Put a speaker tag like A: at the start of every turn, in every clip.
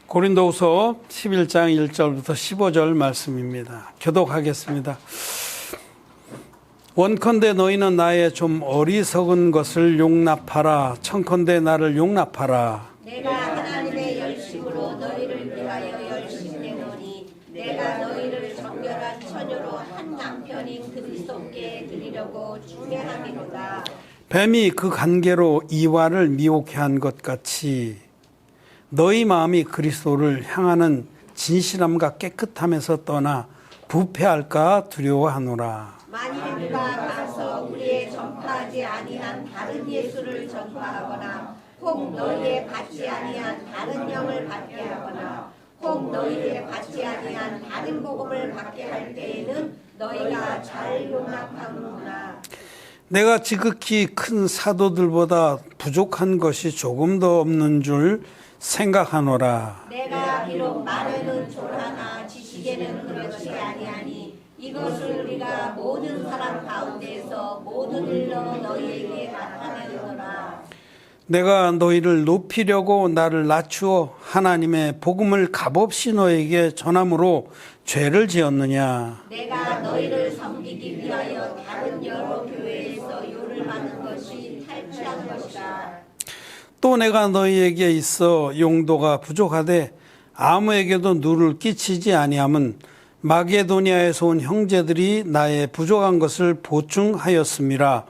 A: 고린도후서 11장 1절부터 15절 말씀입니다. 교독하겠습니다. 원컨대 너희는 나의 좀 어리석은 것을 용납하라. 청컨대 나를 용납하라.
B: 내가 하나님의 열심으로 너희를 위하여 열심내노니 내가 너희를 정결한 처녀로 한 남편인 그리스도께 드리려고 중매함이로다.
A: 뱀이 그 간계로 이와를 미혹해 한 것 같이 너희 마음이 그리스도를 향하는 진실함과 깨끗함에서 떠나 부패할까 두려워하노라.
B: 만일 누가 가서 우리의 전파하지 아니한 다른 예수를 전파하거나 혹 너희의 받지 아니한 다른 영을 받게 하거나 혹 너희의 받지 아니한 다른 복음을 받게 할 때에는 너희가 잘 용납하는구나.
A: 내가 지극히 큰 사도들보다 부족한 것이 조금 더 없는 줄 생각하노라.
B: 내가 비록 말에는 졸하나 지식에는 그렇지 아니하니 이것을 우리가 모든 사람 가운데서 모든 일로 너희에게 나타내노라.
A: 내가 너희를 높이려고 나를 낮추어 하나님의 복음을 값없이 너에게 전함으로 죄를 지었느냐.
B: 내가 너희를 섬기기 위하여 다른 여러 교회에서 요를 받는 것이 탈취한 것이다.
A: 또 내가 너희에게 있어 용도가 부족하되 아무에게도 누를 끼치지 아니함은 마게도니아에서 온 형제들이 나의 부족한 것을 보충하였음이라.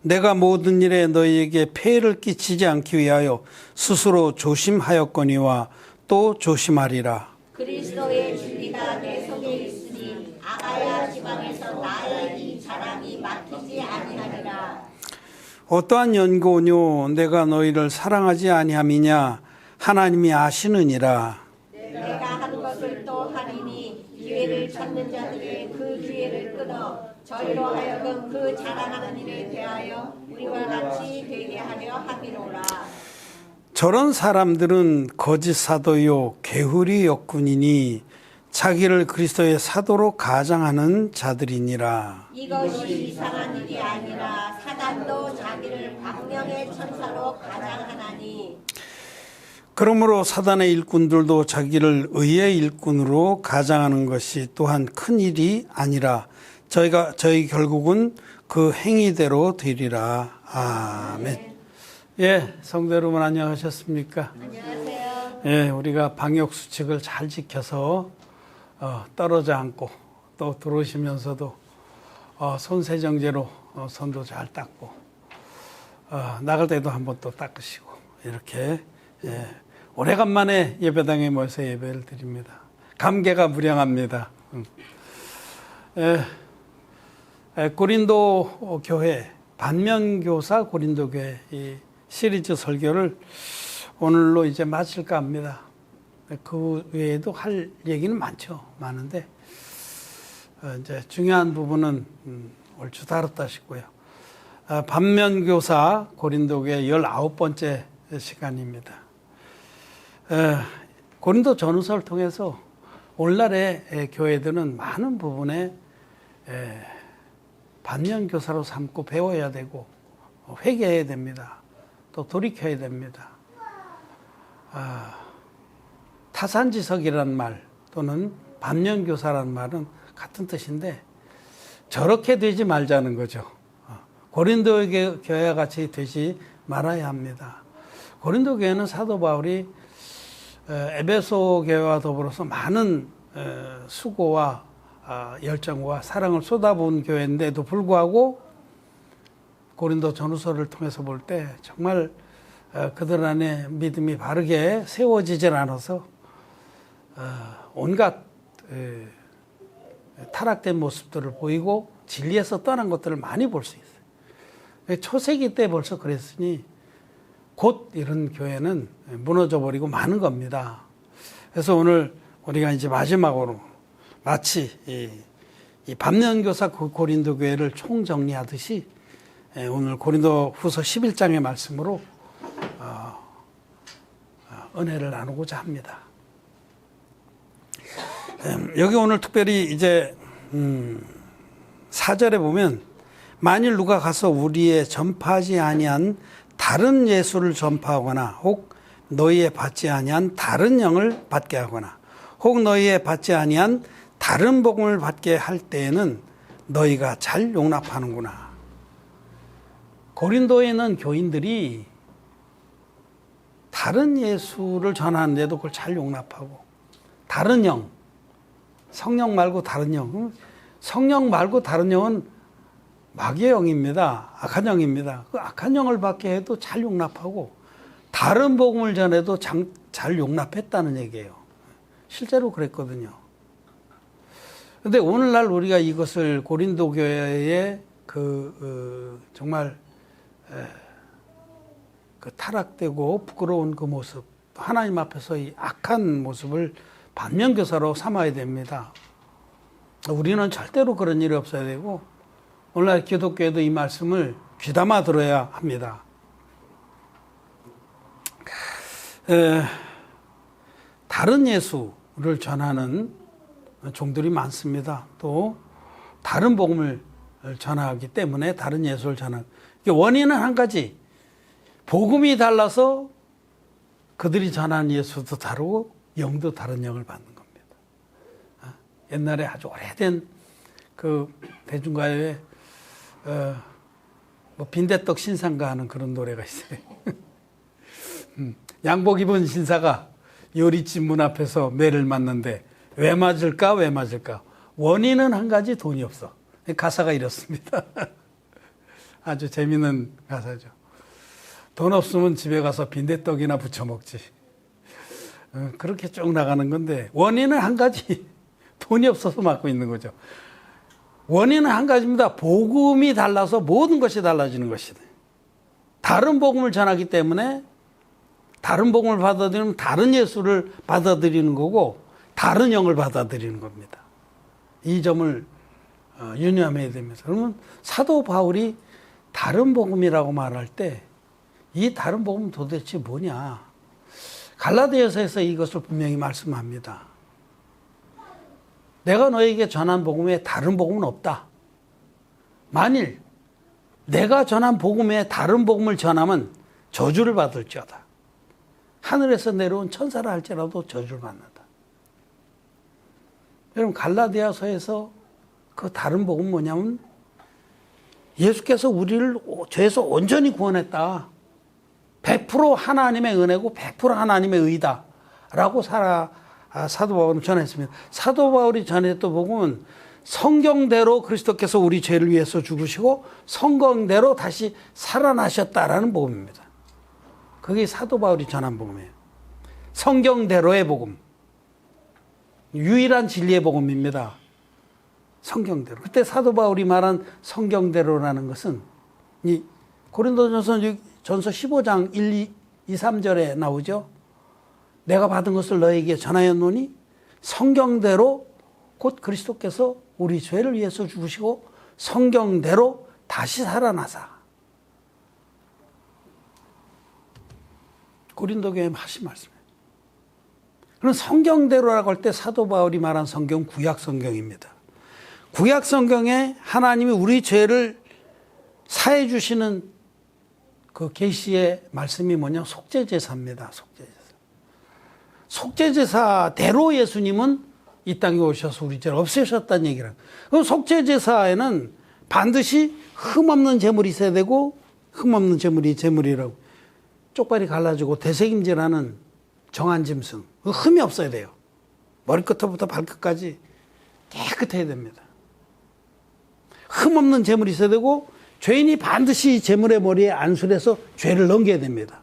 A: 내가 모든 일에 너희에게 폐해를 끼치지 않기 위하여 스스로 조심하였거니와 또 조심하리라.
B: 그리스도의 진리가 내 속에 있으니 아가야 지방에서 나의 이 자랑이 막히지 아니하리라.
A: 어떠한 연고뇨 내가 너희를 사랑하지 아니함이냐 하나님이 아시느니라.
B: 내가 하는 것을 또 하리니 기회를 찾는 자들의 그 기회를 끊어 저희로 하여금 그 자랑하는 일에 대하여 우리와 같이 되게 하려 함이로라.
A: 저런 사람들은 거짓 사도요 게으리 역군이니 자기를 그리스도의 사도로 가장하는 자들이니라.
B: 이것이 이상한 일이 아니라 사단도 자기를 광명의 천사로 가장하나니.
A: 그러므로 사단의 일꾼들도 자기를 의의 일꾼으로 가장하는 것이 또한 큰 일이 아니라 저희 결국은 그 행위대로 되리라. 아멘. 예, 성도 여러분 안녕하셨습니까?
B: 안녕하세요.
A: 예, 우리가 방역 수칙을 잘 지켜서 떨어져 앉고 또 들어오시면서도 손세정제로 손도 잘 닦고 나갈 때도 한번 또 닦으시고 이렇게 예, 오래간만에 예배당에 모여서 예배를 드립니다. 감개가 무량합니다. 고린도 교회 반면교사 고린도 교회 이 시리즈 설교를 오늘로 이제 마칠까 합니다. 그 외에도 할 얘기는 많은데 이제 중요한 부분은 얼추 다뤘다 싶고요. 반면교사 고린도교회 19번째 시간입니다. 고린도 전후서를 통해서 오늘날의 교회들은 많은 부분에 반면교사로 삼고 배워야 되고 회개해야 됩니다. 또 돌이켜야 됩니다. 타산지석이라는 말 또는 반면교사라는 말은 같은 뜻인데 저렇게 되지 말자는 거죠. 고린도 교회와 같이 되지 말아야 합니다. 고린도 교회는 사도 바울이 에베소 교회와 더불어서 많은 수고와 열정과 사랑을 쏟아부은 교회인데도 불구하고 고린도 전후서를 통해서 볼 때 정말 그들 안에 믿음이 바르게 세워지질 않아서 온갖 타락된 모습들을 보이고 진리에서 떠난 것들을 많이 볼 수 있어요. 초세기 때 벌써 그랬으니 곧 이런 교회는 무너져 버리고 마는 겁니다. 그래서 오늘 우리가 이제 마지막으로 마치 이 반면교사 고린도 교회를 총정리하듯이 오늘 고린도 후서 11장의 말씀으로 은혜를 나누고자 합니다. 여기 오늘 특별히 이제 4절에 보면 만일 누가 가서 우리의 전파하지 아니한 다른 예수를 전파하거나 혹 너희에 받지 아니한 다른 영을 받게 하거나 혹 너희에 받지 아니한 다른 복음을 받게 할 때에는 너희가 잘 용납하는구나. 고린도에 있는 교인들이 다른 예수를 전하는데도 그걸 잘 용납하고, 다른 영, 성령 말고 다른 영, 성령 말고 다른 영은 마귀의 영입니다. 악한 영입니다. 그 악한 영을 받게 해도 잘 용납하고 다른 복음을 전해도 잘 용납했다는 얘기예요. 실제로 그랬거든요. 그런데 오늘날 우리가 이것을 고린도 교회의 정말 그 타락되고 부끄러운 그 모습, 하나님 앞에서 이 악한 모습을 반면교사로 삼아야 됩니다. 우리는 절대로 그런 일이 없어야 되고, 오늘날 기독교에도 이 말씀을 귀담아 들어야 합니다. 다른 예수를 전하는 종들이 많습니다. 또 다른 복음을 전하기 때문에 다른 예수를 전하는, 원인은 한 가지, 복음이 달라서 그들이 전하는 예수도 다르고 영도 다른 영을 받는 겁니다. 옛날에 아주 오래된 그 대중가요에 뭐 빈대떡 신상가 하는 그런 노래가 있어요. 양복 입은 신사가 요리집 문 앞에서 매를 맞는데 왜 맞을까 왜 맞을까, 원인은 한 가지, 돈이 없어. 가사가 이렇습니다. 아주 재미있는 가사죠. 돈 없으면 집에 가서 빈대떡이나 부쳐 먹지. 그렇게 쭉 나가는 건데, 원인은 한 가지, 돈이 없어서 맞고 있는 거죠. 원인은 한 가지입니다. 복음이 달라서 모든 것이 달라지는 것이다. 다른 복음을 전하기 때문에 다른 복음을 받아들이면 다른 예수를 받아들이는 거고 다른 영을 받아들이는 겁니다. 이 점을 유념해야 됩니다. 그러면 사도 바울이 다른 복음이라고 말할 때 이 다른 복음은 도대체 뭐냐? 갈라디아서에서 이것을 분명히 말씀합니다. 내가 너에게 전한 복음에 다른 복음은 없다. 만일 내가 전한 복음에 다른 복음을 전하면 저주를 받을지어다. 하늘에서 내려온 천사라 할지라도 저주를 받는다. 여러분, 갈라디아서에서 그 다른 복음은 뭐냐면 예수께서 우리를 죄에서 온전히 구원했다. 100% 하나님의 은혜고 100% 하나님의 의다 라고 사도 바울은 전했습니다. 사도 바울이 전했던 복음은 성경대로 그리스도께서 우리 죄를 위해서 죽으시고 성경대로 다시 살아나셨다라는 복음입니다. 그게 사도 바울이 전한 복음이에요. 성경대로의 복음, 유일한 진리의 복음입니다. 성경대로. 그때 사도 바울이 말한 성경대로라는 것은 이 고린도전서 15장 1, 2, 3절에 나오죠. 내가 받은 것을 너에게 전하였노니 성경대로 곧 그리스도께서 우리 죄를 위해서 죽으시고 성경대로 다시 살아나사. 고린도 교회 하신 말씀이에요. 그럼 성경대로라고 할 때 사도 바울이 말한 성경 구약 성경입니다. 구약 성경에 하나님이 우리 죄를 사해 주시는 그 계시의 말씀이 뭐냐? 속죄제사입니다. 속죄제사. 속죄제사대로 예수님은 이 땅에 오셔서 우리 죄를 없애셨다는 얘기를. 그럼 속죄제사에는 반드시 흠없는 제물이 있어야 되고, 흠없는 제물이 제물이라고 쪽발이 갈라지고 대sek임질하는 정한 짐승, 흠이 없어야 돼요. 머리끝부터 발끝까지 깨끗해야 됩니다. 흠없는 제물이 있어야 되고, 죄인이 반드시 제물의 머리에 안수를 해서 죄를 넘겨야 됩니다.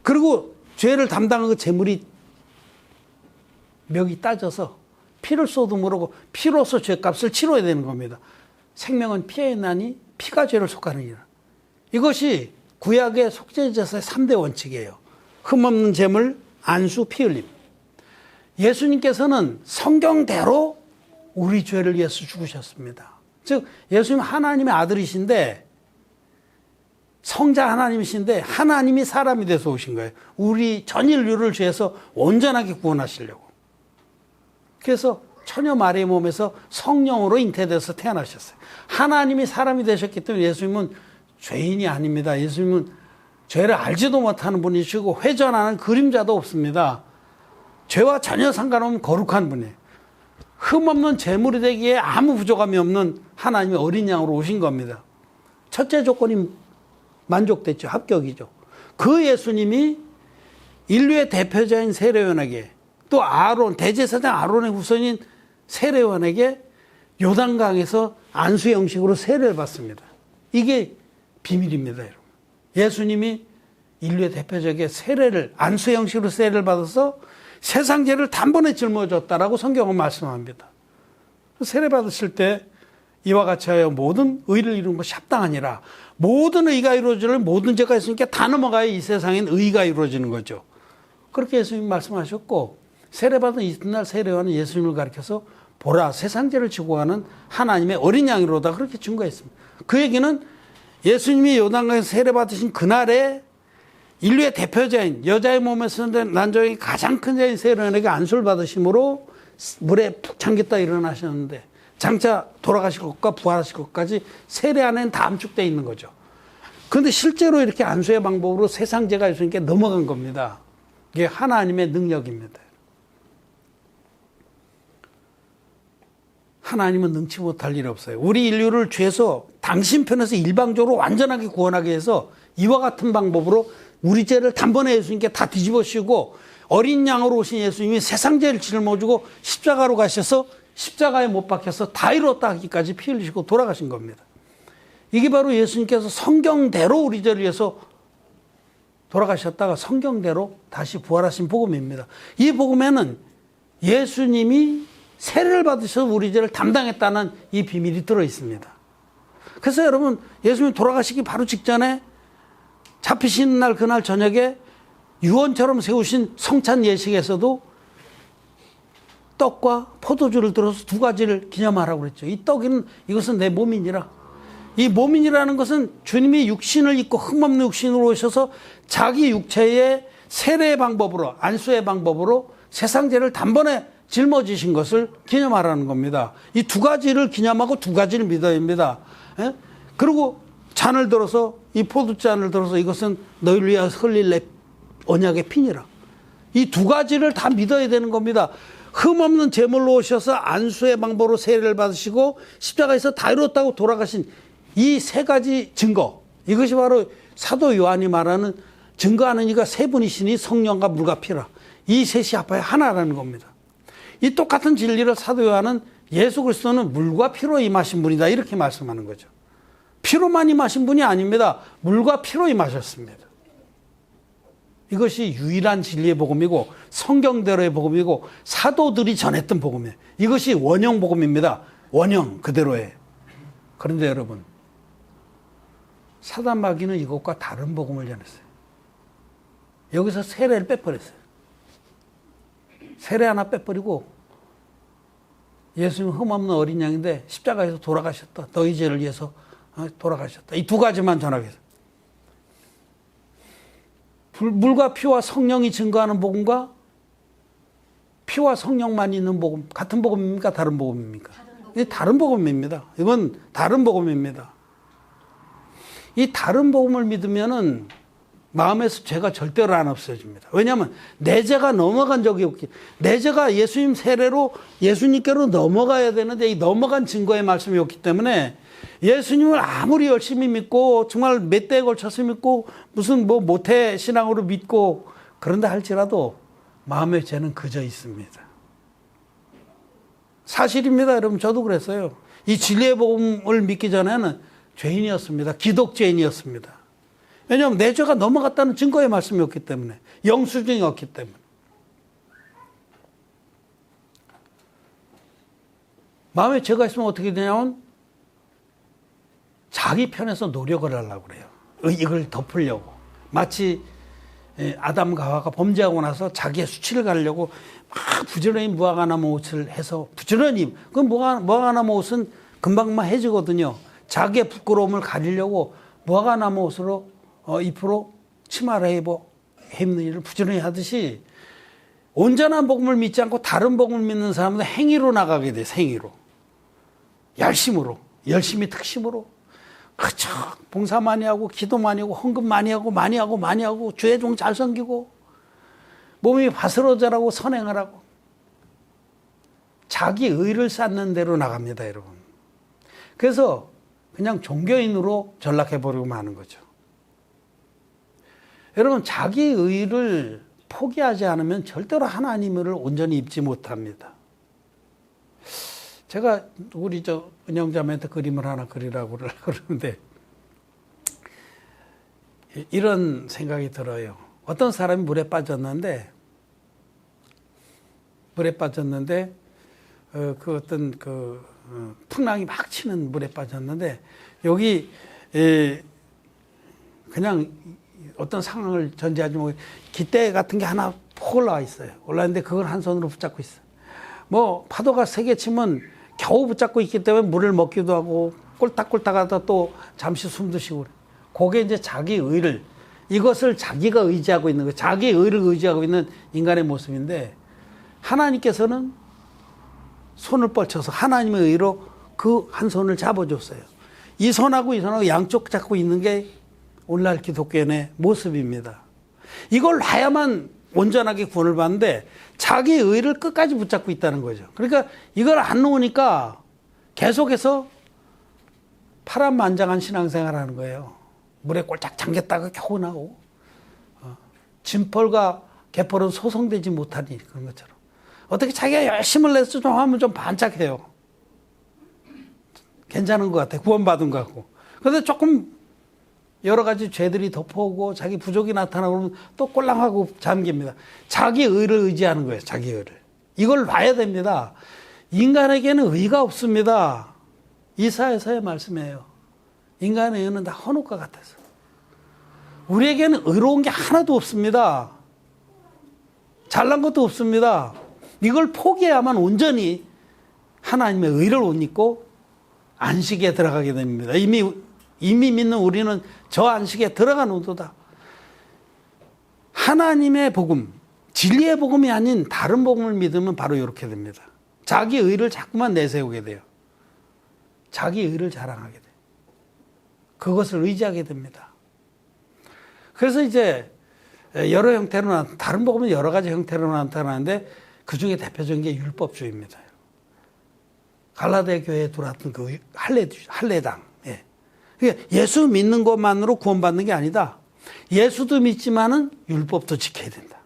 A: 그리고 죄를 담당한 그 제물이 멱이 따져서 피를 쏟음으로 피로서 죄값을 치러야 되는 겁니다. 생명은 피에 나니 피가 죄를 속하느니라. 이것이 구약의 속죄제사의 3대 원칙이에요. 흠없는 제물, 안수, 피 흘림. 예수님께서는 성경대로 우리 죄를 위해서 죽으셨습니다. 즉 예수님 하나님의 아들이신데, 성자 하나님이신데 하나님이 사람이 돼서 오신 거예요. 우리 전 인류를 죄에서 온전하게 구원하시려고. 그래서 처녀 마리의 몸에서 성령으로 잉태돼서 태어나셨어요. 하나님이 사람이 되셨기 때문에 예수님은 죄인이 아닙니다. 예수님은 죄를 알지도 못하는 분이시고 회전하는 그림자도 없습니다. 죄와 전혀 상관없는 거룩한 분이에요. 흠없는 제물이 되기에 아무 부족함이 없는 하나님의 어린 양으로 오신 겁니다. 첫째 조건이 만족됐죠. 합격이죠. 그 예수님이 인류의 대표자인 세례요한에게 또 아론, 대제사장 아론의 후손인 세례요한에게 요단강에서 안수 형식으로 세례를 받습니다. 이게 비밀입니다, 여러분. 예수님이 인류의 대표적인 세례를, 안수 형식으로 세례를 받아서 세상 죄를 단번에 짊어졌다라고 성경은 말씀합니다. 세례 받으실 때 이와 같이 하여 모든 의를 이루는 것이 합당하니라. 모든 의가 이루어지는 모든 죄가 있으니까 다 넘어가야 이 세상엔 의가 이루어지는 거죠. 그렇게 예수님이 말씀하셨고, 세례받은 이튿날 세례요한은 예수님을 가리켜서 보라, 세상 죄를 지고 가는 하나님의 어린 양이로다, 그렇게 증거했습니다. 그 얘기는 예수님이 요단강에서 세례받으신 그날에 인류의 대표자인 여자의 몸에서 난 적이 가장 큰 자인 세례요한에게 안수를 받으심으로 물에 푹 잠겼다 일어나셨는데, 장차 돌아가실 것과 부활하실 것까지 세례 안에는 다 암축되어 있는 거죠. 그런데 실제로 이렇게 안수의 방법으로 세상 죄가 있으니까 넘어간 겁니다. 이게 하나님의 능력입니다. 하나님은 능치 못할 일이 없어요. 우리 인류를 죄에서 당신 편에서 일방적으로 완전하게 구원하기 위해서 이와 같은 방법으로 우리 죄를 단번에 예수님께 다 뒤집어씌우고 어린 양으로 오신 예수님이 세상 죄를 짊어지고 십자가로 가셔서 십자가에 못 박혀서 다 이뤘다 하기까지 피 흘리시고 돌아가신 겁니다. 이게 바로 예수님께서 성경대로 우리 죄를 위해서 돌아가셨다가 성경대로 다시 부활하신 복음입니다. 이 복음에는 예수님이 세례를 받으셔서 우리 죄를 담당했다는 이 비밀이 들어 있습니다. 그래서 여러분, 예수님이 돌아가시기 바로 직전에 잡히시는 날 그날 저녁에 유언처럼 세우신 성찬 예식에서도 떡과 포도주를 들어서 두 가지를 기념하라고 그랬죠. 이 떡은 이것은 내 몸이니라. 이 몸이라는 것은 주님이 육신을 입고 흠없는 육신으로 오셔서 자기 육체의 세례의 방법으로, 안수의 방법으로 세상 죄를 단번에 짊어지신 것을 기념하라는 겁니다. 이 두 가지를 기념하고 두 가지를 믿어야 합니다. 예? 그리고 잔을 들어서, 이 포도잔을 들어서 이것은 너희를 위하여 흘릴 내 언약의 피니라. 이 두 가지를 다 믿어야 되는 겁니다. 흠없는 제물로 오셔서 안수의 방법으로 세례를 받으시고 십자가에서 다 이뤘다고 돌아가신 이 세 가지 증거, 이것이 바로 사도 요한이 말하는 증거하는 이가 세 분이시니 성령과 물과 피라. 이 셋이 합하여 하나라는 겁니다. 이 똑같은 진리를 사도 요한은 예수 그리스도는 물과 피로 임하신 분이다, 이렇게 말씀하는 거죠. 피로만 임하신 분이 아닙니다. 물과 피로 임하셨습니다. 이것이 유일한 진리의 복음이고 성경대로의 복음이고 사도들이 전했던 복음이에요. 이것이 원형 복음입니다. 원형 그대로의. 그런데 여러분, 사단 마귀는 이것과 다른 복음을 전했어요. 여기서 세례를 빼버렸어요. 세례 하나 빼버리고 예수님 흠없는 어린 양인데 십자가에서 돌아가셨다. 너희 죄를 위해서 돌아가셨다. 이 두 가지만 전하겠어요. 물과 피와 성령이 증거하는 복음과 피와 성령만 있는 복음, 같은 복음입니까? 다른 복음입니까? 다른 복음입니다. 이건 다른 복음입니다. 이 다른 복음을 믿으면은 마음에서 죄가 절대로 안 없어집니다. 왜냐하면 내 죄가 넘어간 적이 없기, 내 죄가 예수님 세례로 예수님께로 넘어가야 되는데 이 넘어간 증거의 말씀이 없기 때문에 예수님을 아무리 열심히 믿고 정말 몇 대에 걸쳐서 믿고 무슨 뭐 모태 신앙으로 믿고 그런다 할지라도 마음의 죄는 그저 있습니다. 사실입니다. 여러분, 저도 그랬어요. 이 진리의 복음을 믿기 전에는 죄인이었습니다. 기독죄인이었습니다. 왜냐하면 내 죄가 넘어갔다는 증거의 말씀이 없기 때문에, 영수증이 없기 때문에. 마음에 죄가 있으면 어떻게 되냐면 자기 편에서 노력을 하려고 그래요. 이걸 덮으려고. 마치 아담과 하와가 범죄하고 나서 자기의 수치를 가리려고 막 부지런히 무화과나무 옷을 해서 부지런히, 그 무화과나무 옷은 금방만 해지거든요. 자기의 부끄러움을 가리려고 무화과나무 옷으로 잎으로 치마를 입는 일을 부지런히 하듯이 온전한 복음을 믿지 않고 다른 복음을 믿는 사람은 행위로 나가게 돼. 행위로, 열심히 특심으로 그쵸. 봉사 많이 하고, 기도 많이 하고, 헌금 많이 하고, 주의 종 잘 섬기고, 몸이 바스러져라고 선행하라고. 자기 의를 쌓는 대로 나갑니다, 여러분. 그래서 그냥 종교인으로 전락해버리고 마는 거죠. 여러분, 자기 의를 포기하지 않으면 절대로 하나님을 온전히 입지 못합니다. 제가 우리 은영자매한테 그림을 하나 그리라고 그러는데 이런 생각이 들어요. 어떤 사람이 물에 빠졌는데 풍랑이 막 치는 물에 빠졌는데 여기 그냥 어떤 상황을 전제하지 뭐 깃대 같은 게 하나 폭 올라와 있어요. 올라왔는데 그걸 한 손으로 붙잡고 있어요. 뭐 파도가 세게 치면 겨우 붙잡고 있기 때문에 물을 먹기도 하고 꼴딱꼴딱 하다 또 잠시 숨도 쉬고 그래. 그게 이제 자기 의를, 이것을 자기가 의지하고 있는 거예요. 자기 의를 의지하고 있는 인간의 모습인데 하나님께서는 손을 뻗쳐서 하나님의 의로 그 한 손을 잡아줬어요. 이 손하고 이 손하고 양쪽 잡고 있는 게 오늘날 기독교인의 모습입니다. 이걸 놔야만 온전하게 구원을 받는데 자기 의를 끝까지 붙잡고 있다는 거죠. 그러니까 이걸 안 놓으니까 계속해서 파란만장한 신앙생활 하는 거예요. 물에 꼴짝 잠겼다가 겨우 나오고 진펄과 개펄은 소송되지 못하니 그런 것처럼 어떻게 자기가 열심을 내서 좀 하면 좀 반짝해요. 괜찮은 것 같아. 구원받은 것 같고. 그런데 조금 여러 가지 죄들이 덮어오고 자기 부족이 나타나고 그러면 또 꼴랑하고 잠깁니다. 자기 의를 의지하는 거예요. 자기 의를. 이걸 봐야 됩니다. 인간에게는 의가 없습니다. 이사야서의 말씀이에요. 인간의 의는 다 헌옷과 같아서. 우리에게는 의로운 게 하나도 없습니다. 잘난 것도 없습니다. 이걸 포기해야만 온전히 하나님의 의를 옷 입고 안식에 들어가게 됩니다. 이미 믿는 우리는 저 안식에 들어간 우도다. 하나님의 복음, 진리의 복음이 아닌 다른 복음을 믿으면 바로 이렇게 됩니다. 자기 의를 자꾸만 내세우게 돼요. 자기 의를 자랑하게 돼요. 그것을 의지하게 됩니다. 그래서 이제 여러 형태로 다른 복음은 여러 가지 형태로 나타나는데 그 중에 대표적인 게 율법주의입니다. 갈라디아 교회에 들어왔던 그 할례당. 예수 믿는 것만으로 구원받는 게 아니다. 예수도 믿지만은 율법도 지켜야 된다.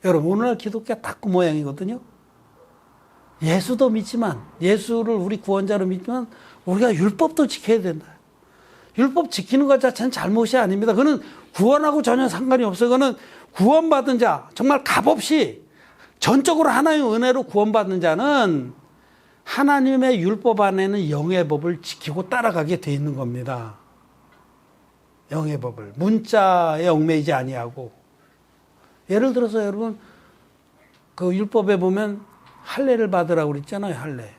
A: 여러분, 오늘날 기독교가 딱 그 모양이거든요. 예수도 믿지만, 예수를 우리 구원자로 믿지만, 우리가 율법도 지켜야 된다. 율법 지키는 것 자체는 잘못이 아닙니다. 그거는 구원하고 전혀 상관이 없어요. 그거는 구원받은 자, 정말 값없이 전적으로 하나님의 은혜로 구원받는 자는 하나님의 율법 안에는 영의 법을 지키고 따라가게 돼 있는 겁니다. 영의 법을. 문자에 얽매이지 아니하고. 예를 들어서 여러분, 그 율법에 보면 할례를 받으라고 그랬잖아요, 할례.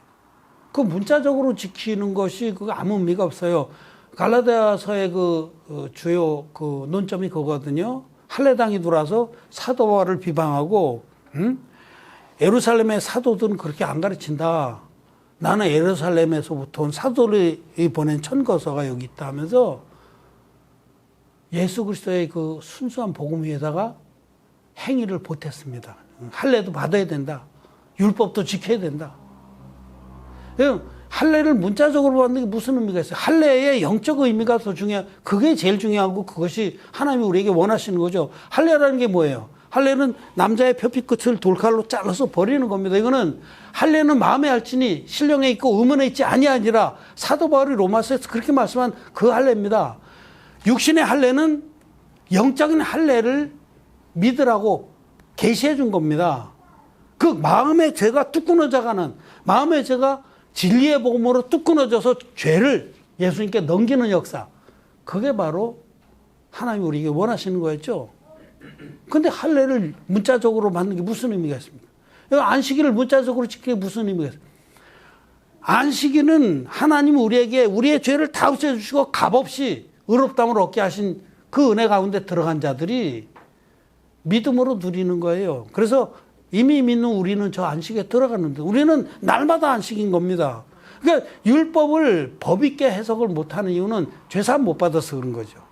A: 그 문자적으로 지키는 것이 그 아무 의미가 없어요. 갈라디아서의 그 주요 그 논점이 그거거든요. 할례당이 들어와서 사도 바울을 비방하고, 예루살렘의 사도들은 그렇게 안 가르친다. 나는 예루살렘에서부터 온 사도들이 보낸 천거서가 여기 있다 하면서 예수 그리스도의 그 순수한 복음 위에다가 행위를 보탰습니다. 할례도 받아야 된다. 율법도 지켜야 된다. 할례를 문자적으로 받는 게 무슨 의미가 있어요? 할례의 영적 의미가 더 그게 제일 중요하고 그것이 하나님이 우리에게 원하시는 거죠. 할례라는 게 뭐예요? 할례는 남자의 표피 끝을 돌칼로 잘라서 버리는 겁니다. 이거는 할례는 마음에 알지니 신령에 있고 의문에 있지 아니라 사도 바울이 로마서에서 그렇게 말씀한 그 할례입니다. 육신의 할례는 영적인 할례를 믿으라고 계시해 준 겁니다. 그 마음의 죄가 뚝 끊어져가는, 마음의 죄가 진리의 복음으로 뚝 끊어져서 죄를 예수님께 넘기는 역사, 그게 바로 하나님이 우리에게 원하시는 거였죠. 근데 할례를 문자적으로 받는 게 무슨 의미가 있습니까? 안식일을 문자적으로 지키는 게 무슨 의미가 있습니까? 안식일은 하나님이 우리에게 우리의 죄를 다 없애주시고 값없이 의롭다함을 얻게 하신 그 은혜 가운데 들어간 자들이 믿음으로 누리는 거예요. 그래서 이미 믿는 우리는 저 안식에 들어갔는데 우리는 날마다 안식인 겁니다. 그러니까 율법을 법 있게 해석을 못하는 이유는 죄사함 못 받아서 그런 거죠.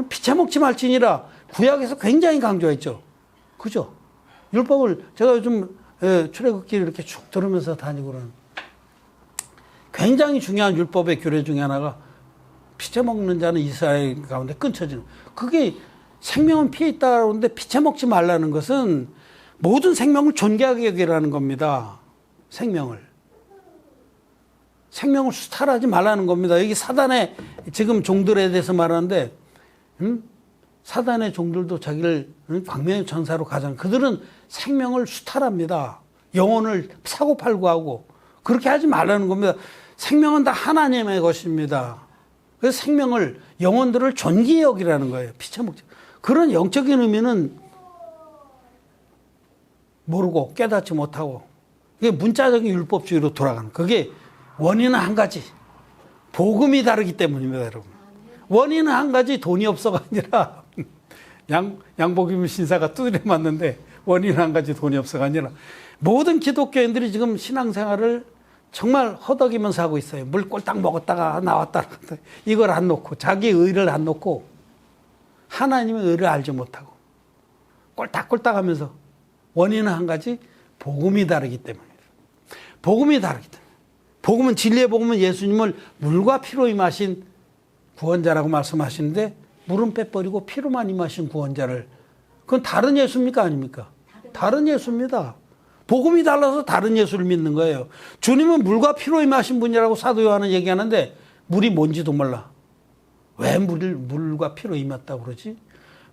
A: 피채 먹지 말지니라 구약에서 굉장히 강조했죠. 그죠? 율법을 제가 요즘 출애굽기를 이렇게 쭉 들으면서 다니고는 굉장히 중요한 율법의 규례 중에 하나가 피채 먹는 자는 이스라엘 가운데 끊쳐지는. 그게 생명은 피에 있다고 하는데 피채 먹지 말라는 것은 모든 생명을 존귀하게 여기라는 겁니다. 생명을 수탈하지 말라는 겁니다. 여기 사단의 지금 종들에 대해서 말하는데 사단의 종들도 자기를 광명의 전사로 가장 그들은 생명을 수탈합니다. 영혼을 사고팔고 하고 그렇게 하지 말라는 겁니다. 생명은 다 하나님의 것입니다. 그래서 생명을 영혼들을 존귀히 여기라는 거예요. 피쳐먹지. 그런 영적인 의미는 모르고 깨닫지 못하고 이게 문자적인 율법주의로 돌아가는 그게 원인은 한 가지 복음이 다르기 때문입니다. 여러분 원인은 한 가지 돈이 없어가 아니라 양복임 신사가 두드려 맞는데 원인은 한 가지 돈이 없어가 아니라 모든 기독교인들이 지금 신앙생활을 정말 허덕이면서 하고 있어요. 물 꼴딱 먹었다가 나왔다 이걸 안 놓고 자기 의를 안 놓고 하나님의 의를 알지 못하고 꼴딱꼴딱 하면서 원인은 한 가지 복음이 다르기 때문입니다. 복음이 다르기 때문에 복음은 진리의 복음은 예수님을 물과 피로 임하신 구원자라고 말씀하시는데 물은 빼버리고 피로만 임하신 구원자를 그건 다른 예수입니까 아닙니까? 다른 예수입니다. 복음이 달라서 다른 예수를 믿는 거예요. 주님은 물과 피로 임하신 분이라고 사도 요한은 얘기하는데 물이 뭔지도 몰라. 왜 물과 피로 임했다고 그러지?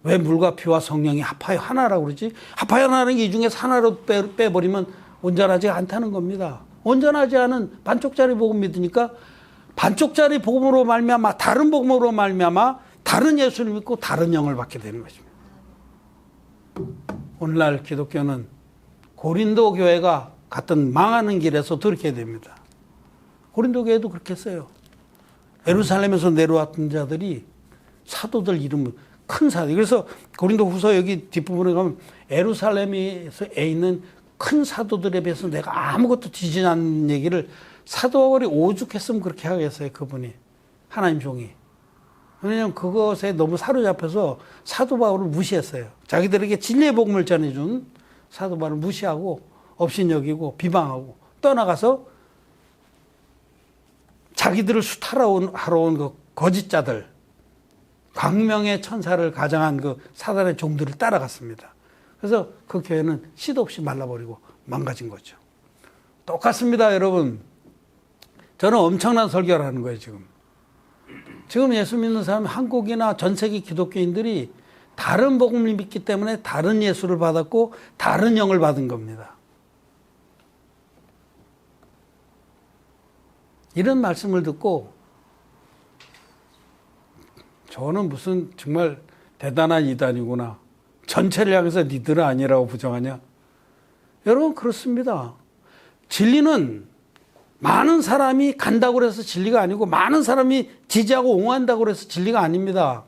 A: 왜 물과 피와 성령이 합하여 하나라고 그러지? 합하여 하나는 이 중에서 하나로 빼버리면 온전하지 않다는 겁니다. 온전하지 않은 반쪽짜리 복음 믿으니까 반쪽짜리 복음으로 말미암아 다른 복음으로 말미암아 다른 예수를 믿고 다른 영을 받게 되는 것입니다. 오늘날 기독교는 고린도 교회가 갔던 망하는 길에서 그렇게 됩니다. 고린도 교회도 그렇게 했어요. 예루살렘에서 내려왔던 자들이 사도들 이름을 큰 사도. 그래서 고린도 후서 여기 뒷부분에 가면 예루살렘에서 있는 큰 사도들에 비해서 내가 아무것도 지지 않는 얘기를 사도 바울이 오죽했으면 그렇게 하겠어요. 그분이. 하나님 종이. 왜냐하면 그것에 너무 사로잡혀서 사도 바울을 무시했어요. 자기들에게 진리의 복음을 전해준 사도 바울을 무시하고 업신여기고 비방하고 떠나가서 자기들을 수탈하러 온 그 거짓자들 광명의 천사를 가장한 그 사단의 종들을 따라갔습니다. 그래서 그 교회는 시도 없이 말라버리고 망가진 거죠. 똑같습니다, 여러분. 저는 엄청난 설교를 하는 거예요, 지금. 지금 예수 믿는 사람 한국이나 전 세계 기독교인들이 다른 복음을 믿기 때문에 다른 예수를 받았고 다른 영을 받은 겁니다. 이런 말씀을 듣고 저는 무슨 정말 대단한 이단이구나. 전체를 향해서 니들은 아니라고 부정하냐. 여러분 그렇습니다. 진리는 많은 사람이 간다고 해서 진리가 아니고 많은 사람이 지지하고 옹호한다고 해서 진리가 아닙니다.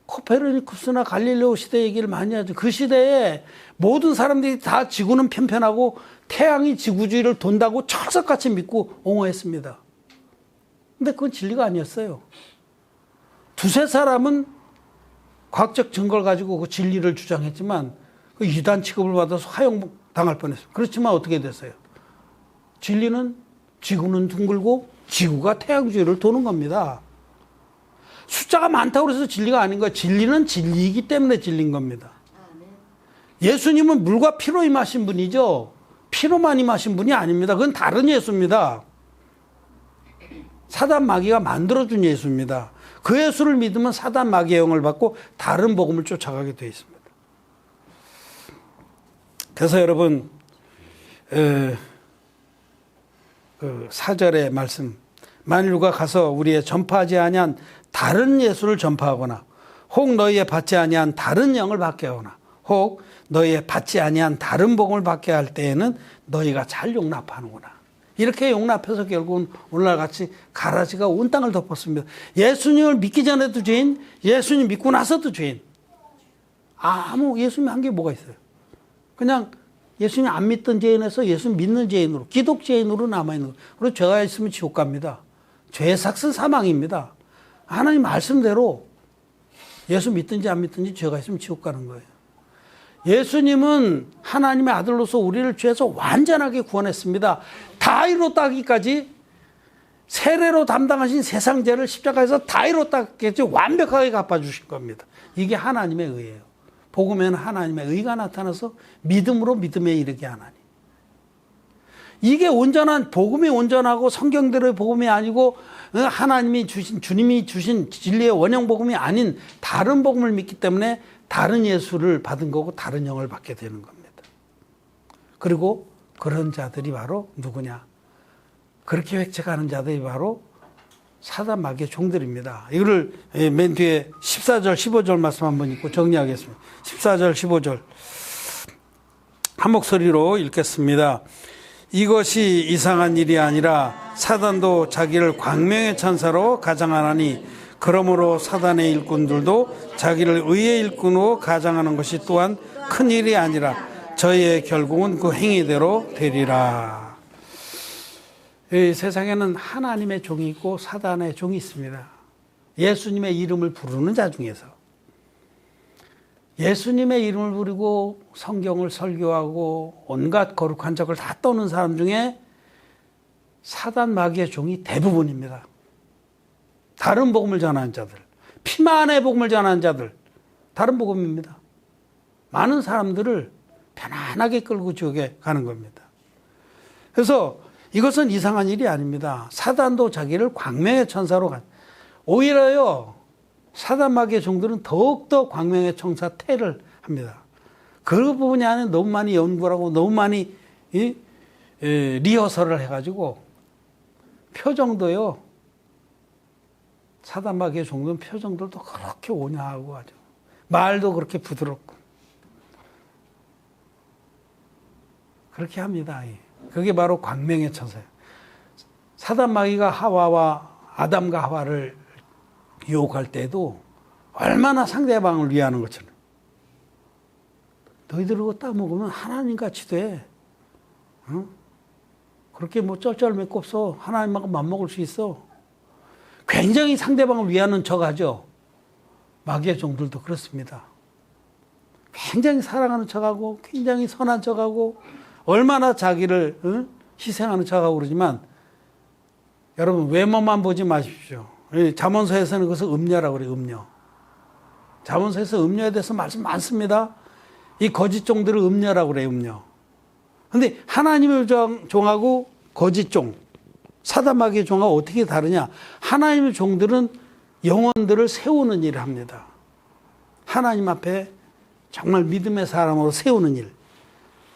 A: 코페르니쿠스나 갈릴레오 시대 얘기를 많이 하죠. 그 시대에 모든 사람들이 다 지구는 편편하고 태양이 지구주위를 돈다고 철석같이 믿고 옹호했습니다. 근데 그건 진리가 아니었어요. 두세 사람은 과학적 증거를 가지고 그 진리를 주장했지만 그 이단 취급을 받아서 화형당할 뻔했어요. 그렇지만 어떻게 됐어요? 진리는 지구는 둥글고 지구가 태양 주위를 도는 겁니다. 숫자가 많다고 해서 진리가 아닌 거예요. 진리는 진리이기 때문에 진리인 겁니다. 예수님은 물과 피로 임하신 분이죠. 피로만 임하신 분이 아닙니다. 그건 다른 예수입니다. 사단 마귀가 만들어준 예수입니다. 그 예수를 믿으면 사단 마귀의 영을 받고 다른 복음을 쫓아가게 되어 있습니다. 그래서 여러분 그 4절의 말씀 만일 누가 가서 우리의 전파하지 아니한 다른 예수를 전파하거나 혹 너희의 받지 아니한 다른 영을 받게 하거나 혹 너희의 받지 아니한 다른 복음을 받게 할 때에는 너희가 잘 용납하는구나. 이렇게 용납해서 결국은 오늘날 같이 가라지가 온 땅을 덮었습니다. 예수님을 믿기 전에도 죄인, 예수님 믿고 나서도 죄인. 아무 예수님 한 게 뭐가 있어요? 그냥 예수님 안 믿던 죄인에서 예수 믿는 죄인으로, 기독죄인으로 남아있는 거예요. 그리고 죄가 있으면 지옥 갑니다. 죄의 삭은 사망입니다. 하나님 말씀대로 예수 믿든지 안 믿든지 죄가 있으면 지옥 가는 거예요. 예수님은 하나님의 아들로서 우리를 죄에서 완전하게 구원했습니다. 다 이뤘다기까지 세례로 담당하신 세상 죄를 십자가에서 다 이뤘다기까지 완벽하게 갚아주신 겁니다. 이게 하나님의 의예요. 복음에는 하나님의 의가 나타나서 믿음으로 믿음에 이르게 하나니. 이게 온전한 복음이 온전하고 성경대로의 복음이 아니고 하나님이 주신 주님이 주신 진리의 원형 복음이 아닌 다른 복음을 믿기 때문에 다른 예수를 받은 거고 다른 영을 받게 되는 겁니다. 그리고 그런 자들이 바로 누구냐? 그렇게 획책하는 자들이 바로 사단 마귀의 종들입니다. 이거를 맨 뒤에 14절 15절 말씀 한번 읽고 정리하겠습니다. 14절 15절 한 목소리로 읽겠습니다. 이것이 이상한 일이 아니라 사단도 자기를 광명의 천사로 가장하나니 그러므로 사단의 일꾼들도 자기를 의의 일꾼으로 가장하는 것이 또한 큰 일이 아니라 저희의 결국은 그 행위대로 되리라. 이 세상에는 하나님의 종이 있고 사단의 종이 있습니다. 예수님의 이름을 부르는 자 중에서 예수님의 이름을 부르고 성경을 설교하고 온갖 거룩한 적을 다 떠는 사람 중에 사단 마귀의 종이 대부분입니다. 다른 복음을 전하는 자들, 피만의 복음을 전하는 자들, 다른 복음입니다. 많은 사람들을 편안하게 끌고 지옥에 가는 겁니다. 그래서 이것은 이상한 일이 아닙니다. 사단도 자기를 광명의 천사로 오히려요, 사단 마귀의 종들은 더욱더 광명의 천사 태를 합니다. 그 부분이 안에 너무 많이 연구를 하고 너무 많이 리허설을 해가지고 표정도요, 사단 마귀의 종들은 표정들도 그렇게 온화하고 아주 말도 그렇게 부드럽고 그렇게 합니다. 그게 바로 광명의 천사예요. 사단 마귀가 아담과 하와를 유혹할 때도 얼마나 상대방을 위하는 것처럼 너희들 그거 따먹으면 하나님같이 돼. 어? 그렇게 뭐 쩔쩔매고 없어. 하나님하고 맞먹을 수 있어. 굉장히 상대방을 위하는 척하죠. 마귀의 종들도 그렇습니다. 굉장히 사랑하는 척하고 굉장히 선한 척하고 얼마나 자기를 희생하는 척하고 그러지만 여러분 외모만 보지 마십시오. 잠언서에서는 그것을 음녀라고 그래요. 음녀. 잠언서에서 음녀에 대해서 말씀 많습니다. 이 거짓 종들을 음녀라고 그래요. 음녀. 그런데 하나님의 종하고 거짓 종, 사단 마귀의 종하고 어떻게 다르냐? 하나님의 종들은 영혼들을 세우는 일을 합니다. 하나님 앞에 정말 믿음의 사람으로 세우는 일.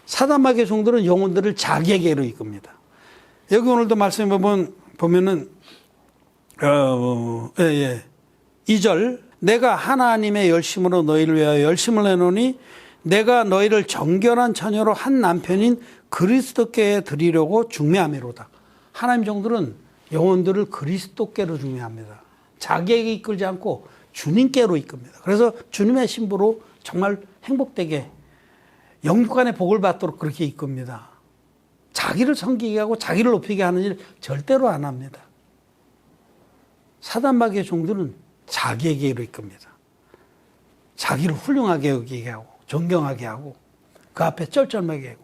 A: 사단 마귀의 종들은 영혼들을 자기에게로 이끕니다. 여기 오늘도 말씀해 보면은 2절 내가 하나님의 열심으로 너희를 위하여 열심을 해놓으니 내가 너희를 정결한 처녀로 한 남편인 그리스도께 드리려고 중매함이로다. 하나님 종들은 영혼들을 그리스도께로 중매합니다. 자기에게 이끌지 않고 주님께로 이끕니다. 그래서 주님의 신부로 정말 행복되게 영육간의 복을 받도록 그렇게 이끕니다. 자기를 섬기게 하고 자기를 높이게 하는 일 절대로 안 합니다. 사단 마귀의 종들은 자기에게로 이끕니다. 자기를 훌륭하게 여기게 하고 존경하게 하고 그 앞에 쩔쩔매게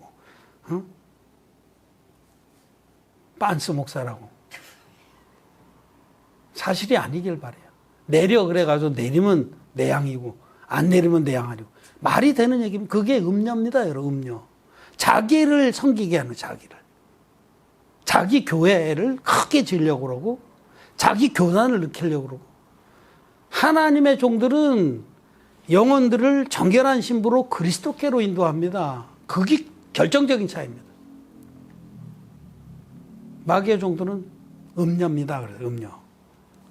A: 하고 빤스 목사라고 사실이 아니길 바래요. 내려 그래가지고 내리면 내 양이고 안 내리면 내 양 아니고 말이 되는 얘기면 그게 음녀입니다. 여러분 음녀. 자기를 섬기게 하는 자기를. 자기 교회를 크게 지으려고 그러고 자기 교단을 일으키려고 그러고 하나님의 종들은 영혼들을 정결한 신부로 그리스도께로 인도합니다. 그게 결정적인 차이입니다. 마귀의 종들은 음녀입니다. 그래서 음녀.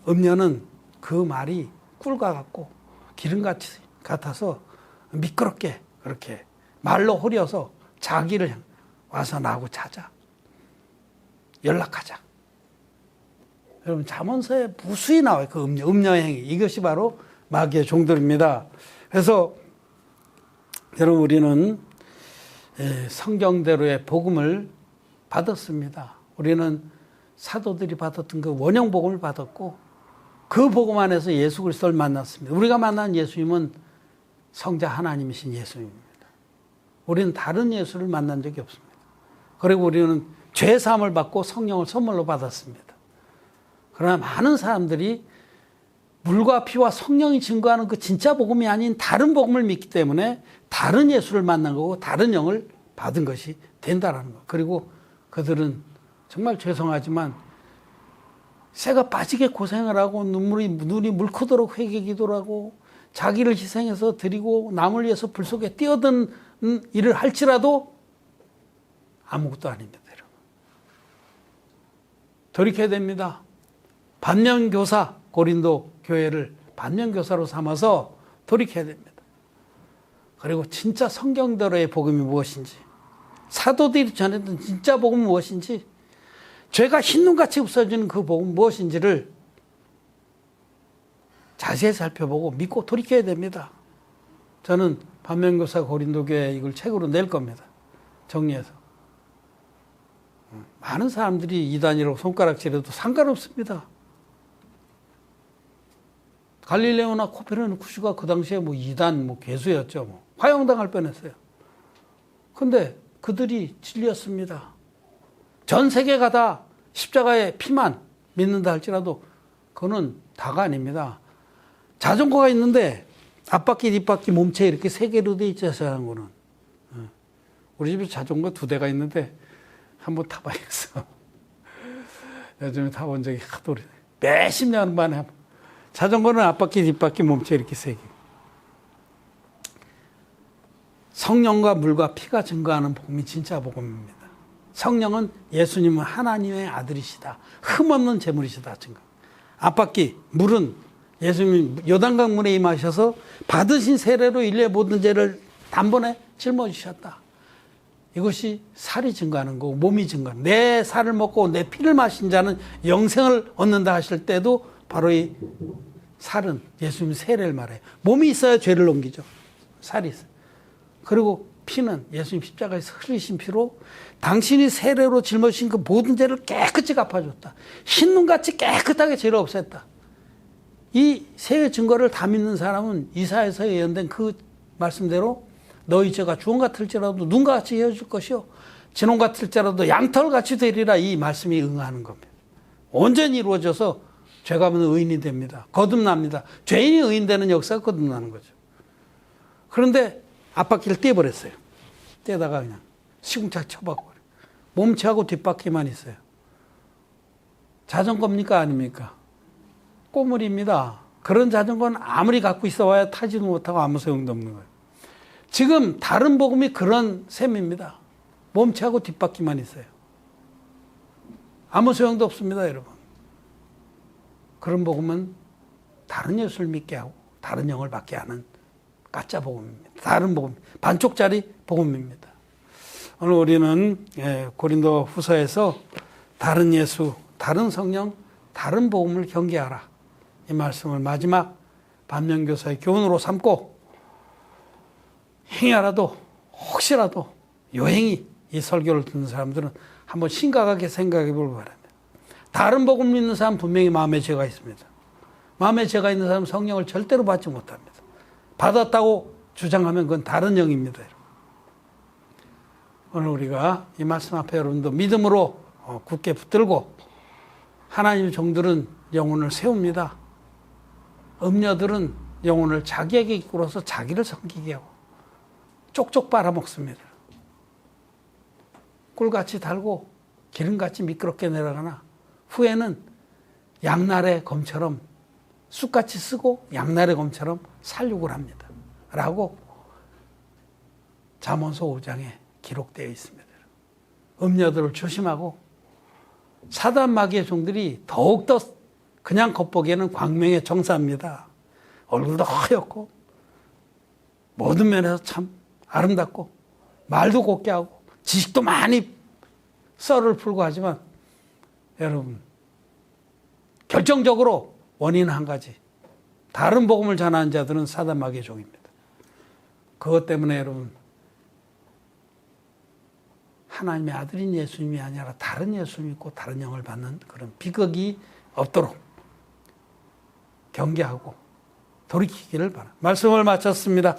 A: 음녀는 그 말이 꿀과 같고 기름같이 같아서 미끄럽게 그렇게 말로 호려서 자기를 와서 나하고 자자. 연락하자. 여러분 잠언서에 무수히 나와요. 그 음녀의 행위. 이것이 바로 마귀의 종들입니다. 그래서 여러분 우리는 성경대로의 복음을 받았습니다. 우리는 사도들이 받았던 그 원형 복음을 받았고 그 복음 안에서 예수 그리스도를 만났습니다. 우리가 만난 예수님은 성자 하나님이신 예수님입니다. 우리는 다른 예수를 만난 적이 없습니다. 그리고 우리는 죄 사함을 받고 성령을 선물로 받았습니다. 그러나 많은 사람들이 물과 피와 성령이 증거하는 그 진짜 복음이 아닌 다른 복음을 믿기 때문에 다른 예수를 만난 거고 다른 영을 받은 것이 된다라는 거. 그리고 그들은 정말 죄송하지만 새가 빠지게 고생을 하고 눈이 물크도록 회개 기도를 하고 자기를 희생해서 드리고 남을 위해서 불 속에 뛰어든 일을 할지라도 아무것도 아닙니다. 여러분. 돌이켜야 됩니다. 반면교사 고린도 교회를 반면교사로 삼아서 돌이켜야 됩니다. 그리고 진짜 성경대로의 복음이 무엇인지, 사도들이 전했던 진짜 복음은 무엇인지, 죄가 흰눈같이 없어지는 그 복음은 무엇인지를 자세히 살펴보고 믿고 돌이켜야 됩니다. 저는 반면교사 고린도교회 이걸 책으로 낼 겁니다. 정리해서. 많은 사람들이 이단이라고 손가락질해도 상관없습니다. 갈릴레오나 코페르니쿠스가 그 당시에 이단 괴수였죠. 화형당할 뻔했어요. 근데 그들이 진리였습니다. 전 세계가 다 십자가의 피만 믿는다 할지라도 그거는 다가 아닙니다. 자전거가 있는데 앞바퀴 뒷바퀴 몸체 이렇게 세 개로 돼 있죠. 하는 거는. 우리 집에 자전거 2대가 있는데 한번 타봐야겠어. 요즘에 타본 적이 하도 오래돼. 몇십 년 만에 자전거는 앞바퀴 뒷바퀴 몸체 이렇게 세 개. 성령과 물과 피가 증거하는 복음이 진짜 복음입니다. 성령은 예수님은 하나님의 아들이시다. 흠없는 제물이시다. 증거. 앞바퀴 물은 예수님 요단강 물에 임하셔서 받으신 세례로 인류의 모든 죄를 단번에 짊어지셨다. 이것이 살이 증거하는 거고 몸이 증거하는, 내 살을 먹고 내 피를 마신 자는 영생을 얻는다 하실 때도 바로 이 살은 예수님 세례를 말해요. 몸이 있어야 죄를 넘기죠. 살이 있어요. 그리고 피는 예수님 십자가에서 흘리신 피로 당신이 세례로 짊어진 그 모든 죄를 깨끗이 갚아줬다. 흰눈같이 깨끗하게 죄를 없앴다. 이 세 증거를 다 믿는 사람은 이사야서 예언된 그 말씀대로 너희 죄가 주홍 같을지라도 눈과 같이 헤어질 것이요 진홍 같을지라도 양털같이 되리라, 이 말씀이 응하는 겁니다. 온전히 이루어져서 죄가 없는 의인이 됩니다. 거듭납니다. 죄인이 의인되는 역사가 거듭나는 거죠. 그런데 앞바퀴를 떼버렸어요. 떼다가 그냥 시궁창 쳐박고 몸체하고 뒷바퀴만 있어요. 자전거입니까 아닙니까? 꼬물입니다. 그런 자전거는 아무리 갖고 있어봐야 타지도 못하고 아무 소용도 없는 거예요. 지금 다른 복음이 그런 셈입니다. 몸체하고 뒷바퀴만 있어요. 아무 소용도 없습니다, 여러분. 그런 복음은 다른 예수를 믿게 하고 다른 영을 받게 하는 가짜 복음입니다. 다른 복음, 반쪽짜리 복음입니다. 오늘 우리는 고린도 후서에서 다른 예수, 다른 성령, 다른 복음을 경계하라, 이 말씀을 마지막 반면교사의 교훈으로 삼고 행여라도 혹시라도 요행이 이 설교를 듣는 사람들은 한번 심각하게 생각해 보길 바랍니다. 다른 복음 믿는 사람 분명히 마음에 죄가 있습니다. 마음에 죄가 있는 사람은 성령을 절대로 받지 못합니다. 받았다고 주장하면 그건 다른 영입니다. 오늘 우리가 이 말씀 앞에 여러분도 믿음으로 굳게 붙들고, 하나님의 종들은 영혼을 세웁니다. 음녀들은 영혼을 자기에게 이끌어서 자기를 섬기게 하고 쪽쪽 빨아먹습니다. 꿀같이 달고 기름같이 미끄럽게 내려가나 후에는 양날의 검처럼 쑥같이 쓰고 양날의 검처럼 살육을 합니다. 라고 잠언서 5장에 기록되어 있습니다. 음녀들을 조심하고, 사단 마귀의 종들이 더욱더 그냥 겉보기에는 광명의 정사입니다. 얼굴도 하얗고 모든 면에서 참 아름답고 말도 곱게 하고 지식도 많이 썰을 풀고 하지만, 여러분 결정적으로 원인은 한 가지, 다른 복음을 전하는 자들은 사단 마귀의 종입니다. 그것 때문에 여러분 하나님의 아들인 예수님이 아니라 다른 예수 믿고 다른 영을 받는 그런 비극이 없도록 경계하고 돌이키기를 바랍니다. 말씀을 마쳤습니다.